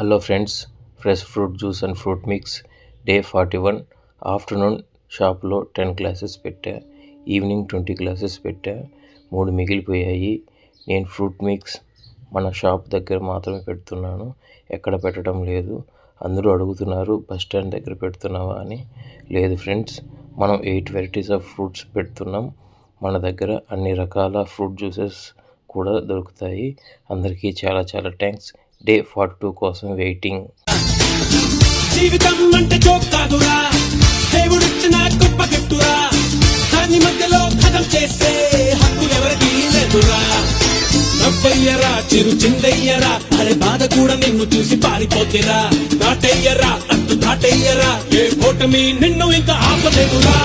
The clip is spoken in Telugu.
Hello friends, fresh fruit juice and fruit mix day 41. Afternoon షాప్లో 10 గ్లాసెస్ పెట్టా, ఈవినింగ్ 20 గ్లాసెస్ పెట్టా, 3 మిగిలిపోయాయి. నేను ఫ్రూట్ మిక్స్ మన షాప్ దగ్గర మాత్రమే పెడుతున్నాను, ఎక్కడ పెట్టడం లేదు. అందరూ అడుగుతున్నారు బస్ స్టాండ్ దగ్గర పెడుతున్నావా అని. లేదు ఫ్రెండ్స్, మనం 8 వెరైటీస్ ఆఫ్ ఫ్రూట్స్ పెడుతున్నాం. మన దగ్గర అన్ని రకాల ఫ్రూట్ జ్యూసెస్ కూడా దొరుకుతాయి. అందరికీ చాలా చాలా థ్యాంక్స్. డే 42 కోసం వెయిటింగ్. జీవితం అంటే జోక్ కాదురా, దేవుడిచ్చిన గొప్ప గిఫ్టురా, దాని మధ్యలో కథం చేస్తే హక్కు ఎవరికి లేదురా. నవ్వయ్యరా, చిరు చిందయ్యరా, అరే బాధ కూడా నిన్ను చూసి పారిపోతేరా. దాటయ్యరా, అంతు దాటయ్యరా, ఏ ఓటమి నిన్ను ఇంకా ఆపలేదురా.